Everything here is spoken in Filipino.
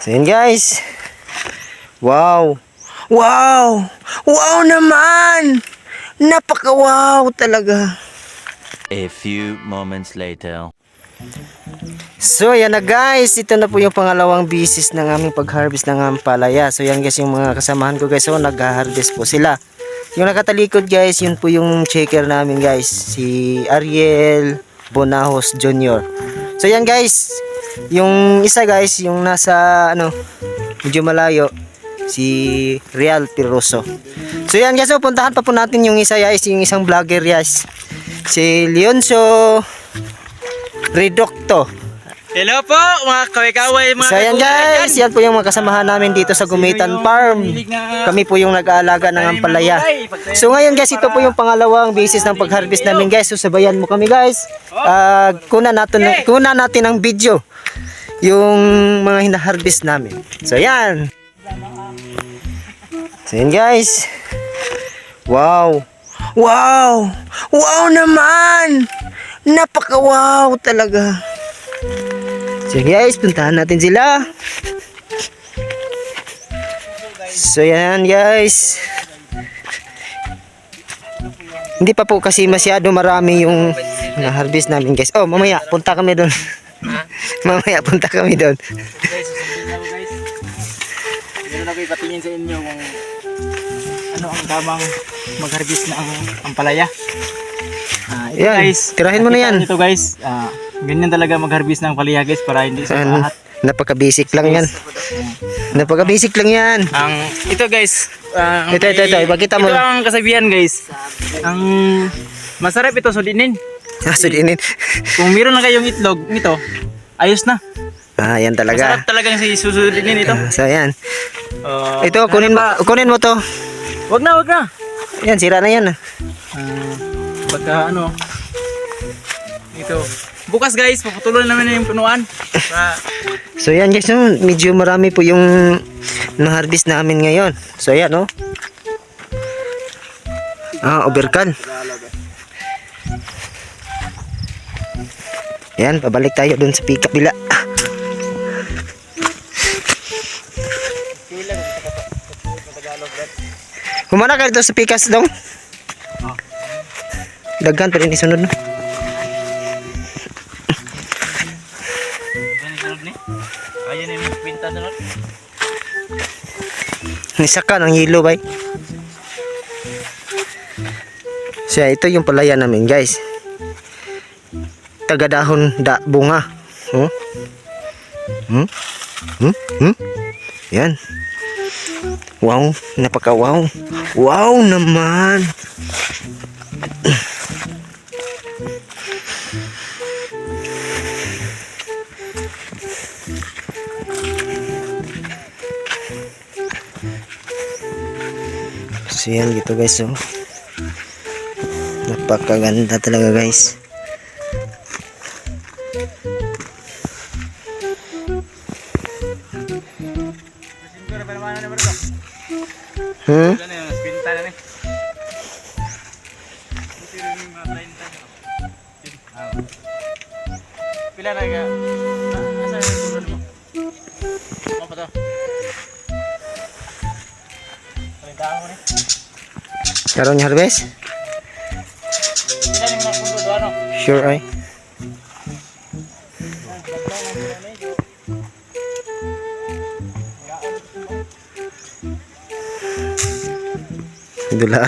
So yun guys. Wow. Wow. Wow naman. Napaka-wow talaga. A few moments later. So yan na guys, ito na po yung pangalawang bisis ng aming pag-harvest ng ampalaya. So yan guys yung mga kasamahan ko guys, so nag-harvest po sila. Yung nakatalikod guys, yun po yung checker namin guys, si Ariel Bonajos Jr. So yan guys, yung isa guys, yung nasa medyo malayo, si Real Piroso. So yan guys, so puntahan pa po natin yung isa guys, yung isang vlogger guys, si Leoncio Redocto. Hello po mga kaway-kaway mga So yan guys, yan po yung mga kasamahan namin dito sa Gumitan Farm. Kami po yung nag-aalaga ng ampalaya. So ngayon guys, ito po yung pangalawang beses ng pag-harvest namin guys. So sabayan mo kami guys. Kuna natin ang video yung mga hina-harvest namin. So yan. So yan guys. Wow. Wow. Wow naman. Napaka-wow talaga. So guys, puntahan natin sila. So yan guys. Hindi pa po kasi masyado marami yung na-harvest namin guys. Oh, mamaya punta kami doon. Mamaya punta kami doon. Meron ako ipatingin sa inyo kung ano ang tamang mag-harvest ng ampalaya. Ito Yan, guys, tirahin mo na yan. Ito guys, ganyan talaga mag-harvest ng palaya guys para hindi sa lahat. Napaka-basic lang yan. Napaka-basic lang yan. Ito guys, Ito, ipakita mo. Ito ang kasabihan guys. Ang masarap ito sudinin. Sudinin. Kung meron na kayong itlog nito, ayos na. Yan talaga. Masarap talagang si susudinin ito. So yan. Ito, kunin mo to. Wag na. Yan, sira na yan. Pagka ito. Bukas guys, paputuloy namin yung punuan. So yan guys, medyo marami po yung na-harvest namin ngayon. So yan overcan. Yan, pabalik tayo dun sa kabila. Humana ka dito sa pikas dong. Daghan pa rin isunod no. Ayan yung pinta na nun. Nisaka ng yelo bay. So ito yung palaya namin guys. Tagadahon bunga. Yan. Wow, napaka-wow. Wow naman. So yan gitu guys, napakaganda talaga guys. Pinta na ni. Pila na ka? Asa yung tulad mo? Ano pa to? Palintaan mo ni. Karon ni harvest? Pila ni mga pundo do ano? Sure ay. Dula.